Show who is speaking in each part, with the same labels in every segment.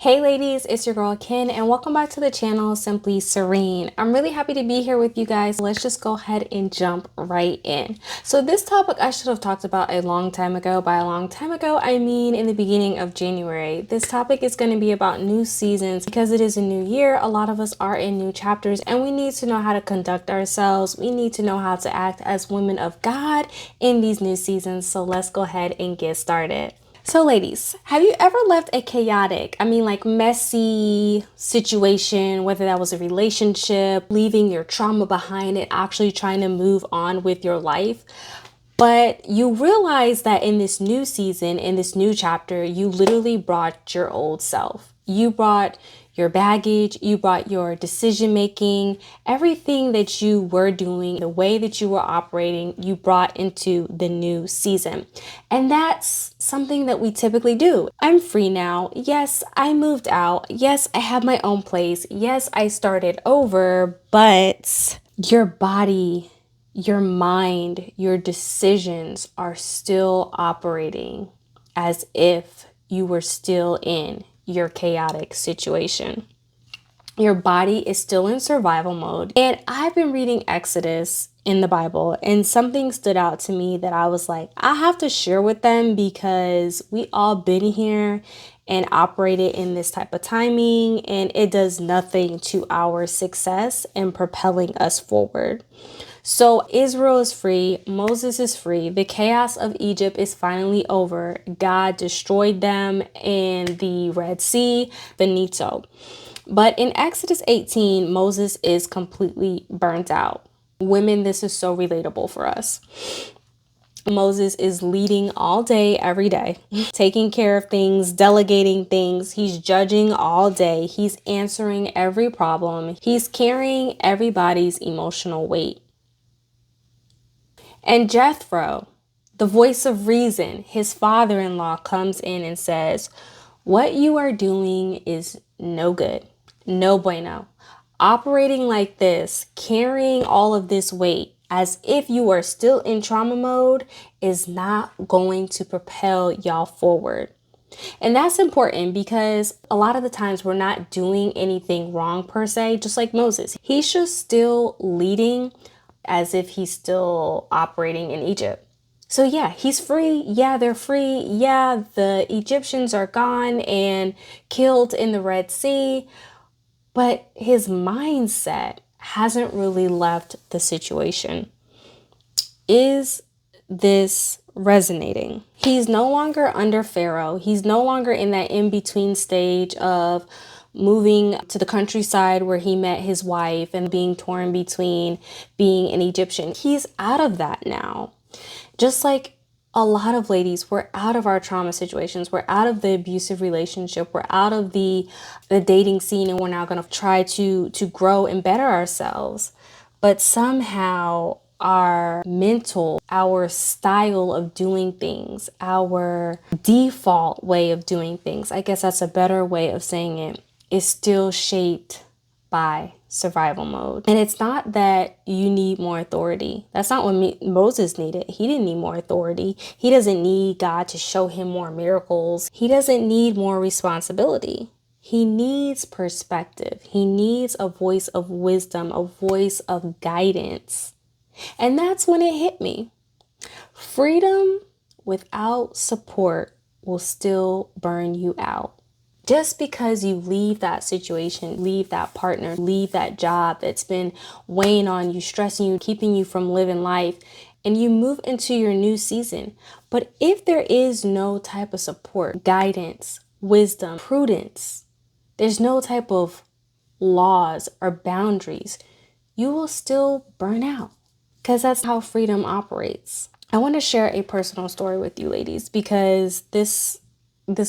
Speaker 1: Hey ladies, it's your girl Ken and welcome back to the channel Simply Serene. I'm really happy to be here with you guys. Let's just go ahead and jump right in. So this topic I should have talked about a long time ago. By a long time ago, I mean in the beginning of January. This topic is going to be about new seasons because it is a new year. A lot of us are in new chapters and we need to know how to conduct ourselves. We need to know how to act as women of God in these new seasons. So let's go ahead and get started. So ladies, have you ever left a chaotic, messy situation, whether that was a relationship, leaving your trauma behind and actually trying to move on with your life? But you realize that in this new season, in this new chapter, you literally brought your old self. You brought your baggage, you brought your decision making, everything that you were doing, the way that you were operating, you brought into the new season. And that's something that we typically do. I'm free now. Yes, I moved out. Yes, I have my own place. Yes, I started over, but your body, your mind, your decisions are still operating as if you were still in your chaotic situation. Your body is still in survival mode. And I've been reading Exodus in the Bible, and something stood out to me that I was like, I have to share with them because we all been here and operated in this type of timing, and it does nothing to our success and propelling us forward. So Israel is free, Moses is free, the chaos of Egypt is finally over. God destroyed them in the Red Sea, finito. But in Exodus 18, Moses is completely burnt out. Women, this is so relatable for us. Moses is leading all day, every day, taking care of things, delegating things. He's judging all day. He's answering every problem. He's carrying everybody's emotional weight. And Jethro, the voice of reason, his father-in-law, comes in and says, what you are doing is no good, no bueno. Operating like this, carrying all of this weight as if you are still in trauma mode is not going to propel y'all forward. And that's important because a lot of the times we're not doing anything wrong per se, just like Moses. He's just still leading as if he's still operating in Egypt. So yeah, he's free. Yeah, they're free. Yeah, the Egyptians are gone and killed in the Red Sea. But his mindset hasn't really left the situation. Is this resonating? He's no longer under Pharaoh. He's no longer in that in-between stage of moving to the countryside where he met his wife and being torn between being an Egyptian. He's out of that now. Just like a lot of ladies, we're out of our trauma situations. We're out of the abusive relationship. We're out of the dating scene, and we're now going to try to grow and better ourselves. But somehow our mental, our style of doing things, our default way of doing things, I guess that's a better way of saying it, is still shaped by survival mode. And it's not that you need more authority. That's not what Moses needed. He didn't need more authority. He doesn't need God to show him more miracles. He doesn't need more responsibility. He needs perspective. He needs a voice of wisdom, a voice of guidance. And that's when it hit me. Freedom without support will still burn you out. Just because you leave that situation, leave that partner, leave that job that's been weighing on you, stressing you, keeping you from living life, and you move into your new season. But if there is no type of support, guidance, wisdom, prudence, there's no type of laws or boundaries, you will still burn out because that's how freedom operates. I want to share a personal story with you ladies because this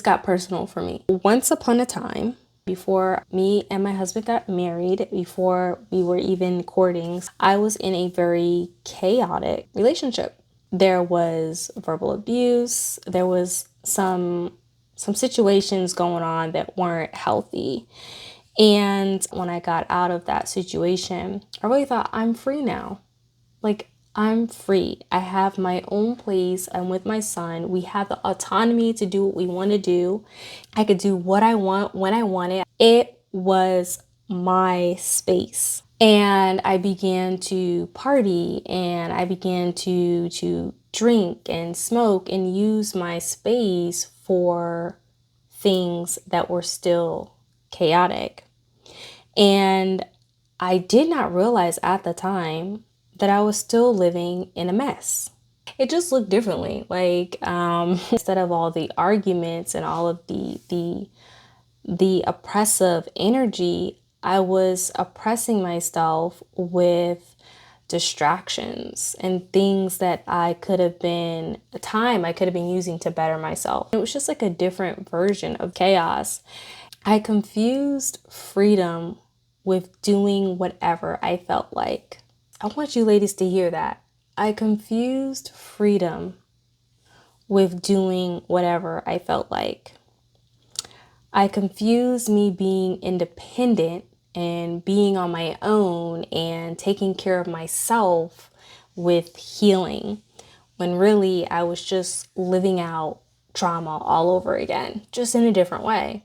Speaker 1: got personal for me. Once upon a time, before me and my husband got married, before we were even courting, I was in a very chaotic relationship. There was verbal abuse. There was some situations going on that weren't healthy. And when I got out of that situation, I really thought, I'm free now. Like, I'm free. I have my own place. I'm with my son. We have the autonomy to do what we want to do. I could do what I want when I want it. It was my space. And I began to party and I began to drink and smoke and use my space for things that were still chaotic. And I did not realize at the time that I was still living in a mess. It just looked differently. Like instead of all the arguments and all of the oppressive energy, I was oppressing myself with distractions and things that I could have been using to better myself. It was just like a different version of chaos. I confused freedom with doing whatever I felt like. I want you ladies to hear that. I confused freedom with doing whatever I felt like. I confused me being independent and being on my own and taking care of myself with healing, when really I was just living out trauma all over again, just in a different way.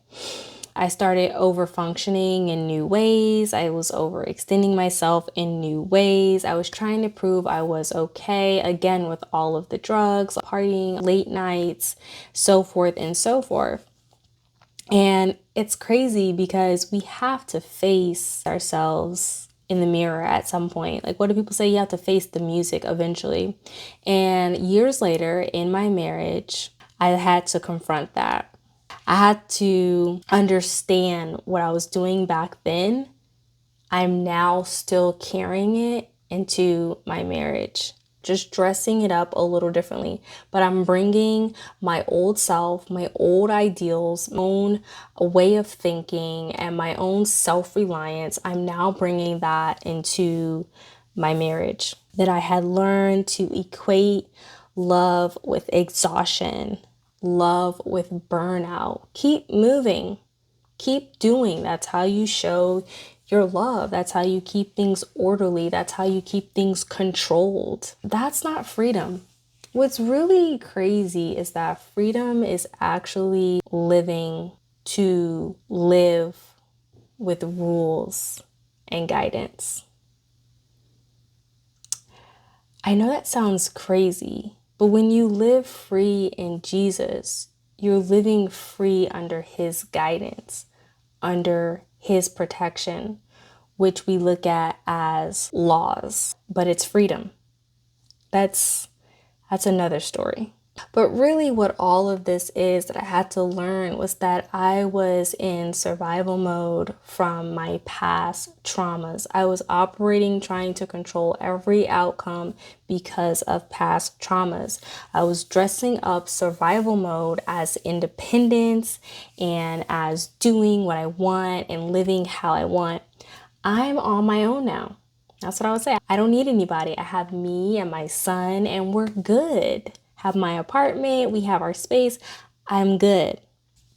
Speaker 1: I started over functioning in new ways. I was overextending myself in new ways. I was trying to prove I was okay, again, with all of the drugs, partying, late nights, so forth and so forth. And it's crazy because we have to face ourselves in the mirror at some point. Like, what do people say? You have to face the music eventually. And years later in my marriage, I had to confront that. I had to understand what I was doing back then. I'm now still carrying it into my marriage, just dressing it up a little differently. But I'm bringing my old self, my old ideals, my own way of thinking, and my own self-reliance. I'm now bringing that into my marriage. That I had learned to equate love with exhaustion, love with burnout. Keep moving, keep doing. That's how you show your love. That's how you keep things orderly. That's how you keep things controlled. That's not freedom. What's really crazy is that freedom is actually living to live with rules and guidance. I know that sounds crazy, but when you live free in Jesus, you're living free under His guidance, under His protection, which we look at as laws, but it's freedom. That's another story. But really what all of this is that I had to learn was that I was in survival mode from my past traumas. I was operating, trying to control every outcome because of past traumas. I was dressing up survival mode as independence and as doing what I want and living how I want. I'm on my own now. That's what I would say. I don't need anybody. I have me and my son and we're good. Have my apartment, we have our space, I'm good.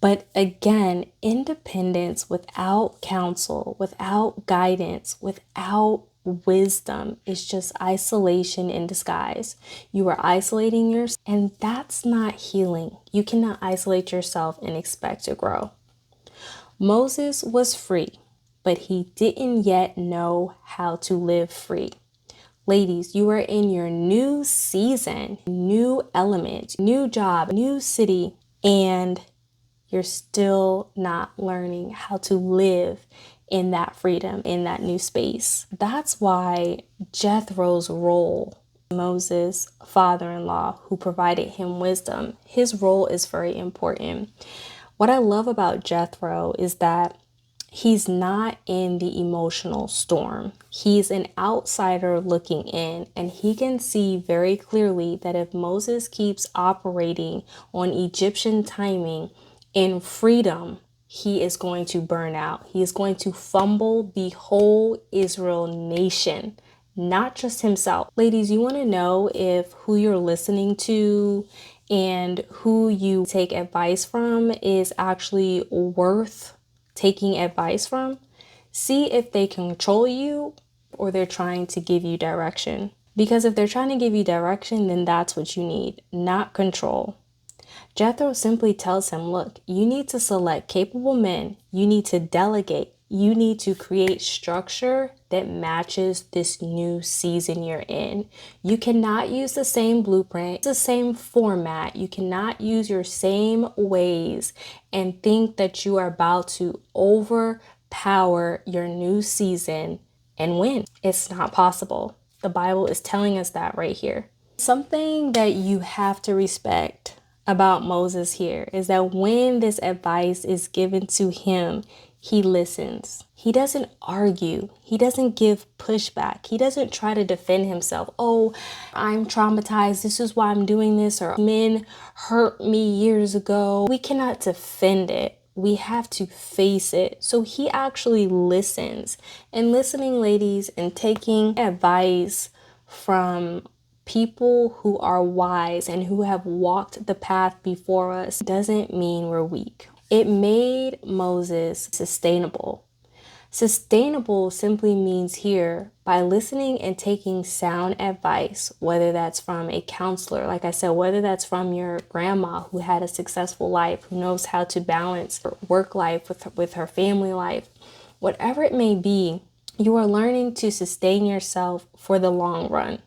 Speaker 1: But again, independence without counsel, without guidance, without wisdom is just isolation in disguise. You are isolating yourself, and that's not healing. You cannot isolate yourself and expect to grow. Moses was free, but he didn't yet know how to live free. Ladies, you are in your new season, new element, new job, new city, and you're still not learning how to live in that freedom, in that new space. That's why Jethro's role, Moses' father-in-law who provided him wisdom, his role is very important. What I love about Jethro is that he's not in the emotional storm. He's an outsider looking in, and he can see very clearly that if Moses keeps operating on Egyptian timing in freedom, he is going to burn out. He is going to fumble the whole Israel nation, not just himself. Ladies, you want to know if who you're listening to and who you take advice from is actually worth taking advice from? See if they control you or they're trying to give you direction. Because if they're trying to give you direction, then that's what you need, not control. Jethro simply tells him, look, you need to select capable men. You need to delegate. You need to create structure that matches this new season you're in. You cannot use the same blueprint, the same format. You cannot use your same ways and think that you are about to overpower your new season and win. It's not possible. The Bible is telling us that right here. Something that you have to respect about Moses here is that when this advice is given to him, he listens. He doesn't argue. He doesn't give pushback. He doesn't try to defend himself. Oh, I'm traumatized. This is why I'm doing this. Or men hurt me years ago. We cannot defend it. We have to face it. So he actually listens. And listening, ladies, and taking advice from people who are wise and who have walked the path before us doesn't mean we're weak. It made Moses sustainable. Sustainable simply means here by listening and taking sound advice, whether that's from a counselor, like I said, whether that's from your grandma who had a successful life, who knows how to balance her work life with her family life, whatever it may be, you are learning to sustain yourself for the long run.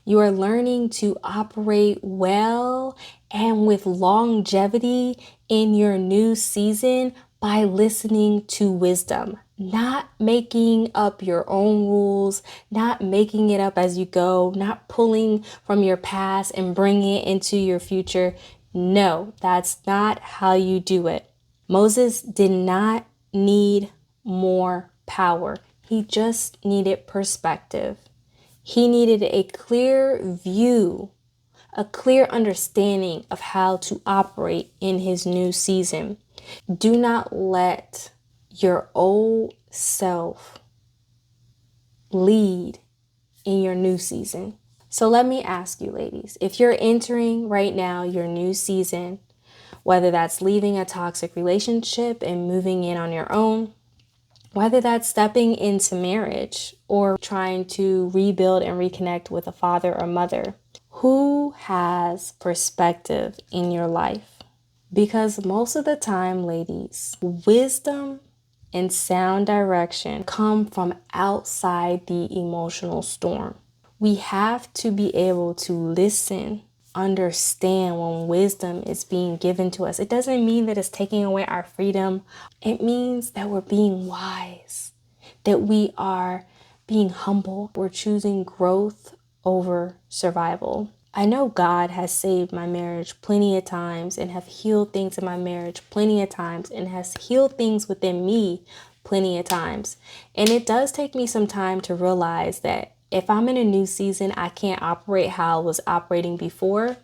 Speaker 1: You are learning to operate well and with longevity in your new season by listening to wisdom, not making up your own rules, not making it up as you go, not pulling from your past and bringing it into your future. No, that's not how you do it. Moses did not need more power. He just needed perspective. He needed a clear view, a clear understanding of how to operate in his new season. Do not let your old self lead in your new season. So let me ask you, ladies, if you're entering right now your new season, whether that's leaving a toxic relationship and moving in on your own, whether that's stepping into marriage or trying to rebuild and reconnect with a father or mother, who has perspective in your life? Because most of the time, ladies, wisdom and sound direction come from outside the emotional storm. We have to be able to listen, understand when wisdom is being given to us. It doesn't mean that it's taking away our freedom. It means that we're being wise, that we are being humble. We're choosing growth over survival. I know God has saved my marriage plenty of times and have healed things in my marriage plenty of times and has healed things within me plenty of times. And it does take me some time to realize that if I'm in a new season, I can't operate how I was operating before.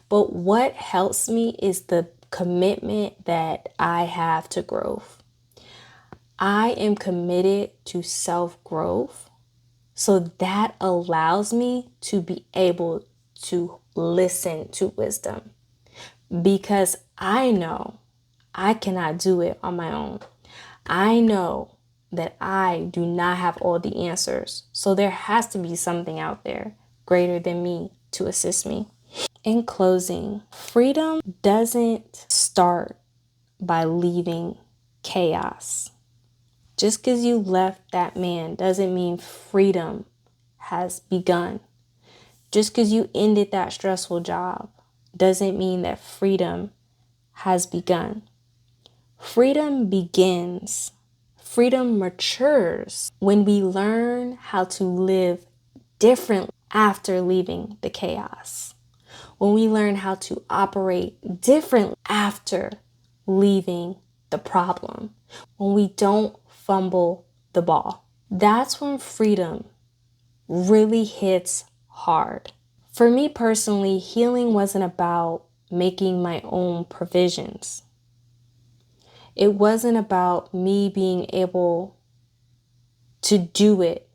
Speaker 1: But what helps me is the commitment that I have to growth. I am committed to self-growth. So that allows me to be able to listen to wisdom because I know I cannot do it on my own. I know that I do not have all the answers. So there has to be something out there greater than me to assist me. In closing, freedom doesn't start by leaving chaos. Just because you left that man doesn't mean freedom has begun. Just because you ended that stressful job doesn't mean that freedom has begun. Freedom begins. Freedom matures when we learn how to live differently after leaving the chaos. When we learn how to operate differently after leaving the problem. When we don't fumble the ball. That's when freedom really hits hard. For me personally, healing wasn't about making my own provisions. It wasn't about me being able to do it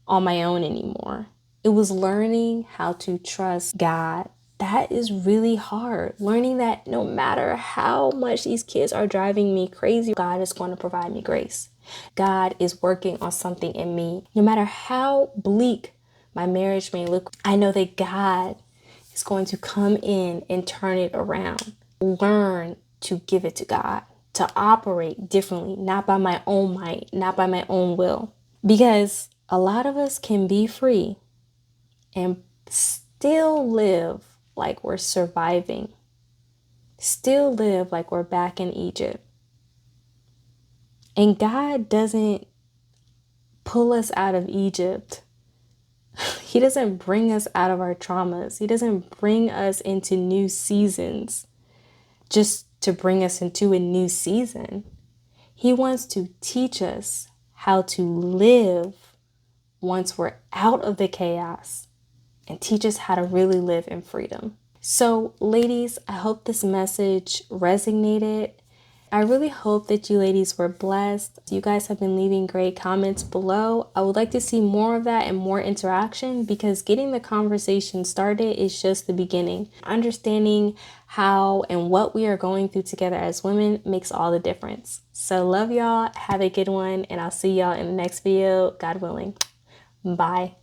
Speaker 1: on my own anymore. It was learning how to trust God. That is really hard. Learning that no matter how much these kids are driving me crazy, God is going to provide me grace. God is working on something in me. No matter how bleak My marriage may look, I know that God is going to come in and turn it around. Learn to give it to God, to operate differently, not by my own might, not by my own will. Because a lot of us can be free and still live like we're surviving, still live like we're back in Egypt. And God doesn't pull us out of Egypt. He doesn't bring us out of our traumas. He doesn't bring us into new seasons just to bring us into a new season. He wants to teach us how to live once we're out of the chaos and teach us how to really live in freedom. So, ladies, I hope this message resonated. I really hope that you ladies were blessed. You guys have been leaving great comments below. I would like to see more of that and more interaction, because getting the conversation started is just the beginning. Understanding how and what we are going through together as women makes all the difference. So love y'all. Have a good one, and I'll see y'all in the next video, God willing. Bye.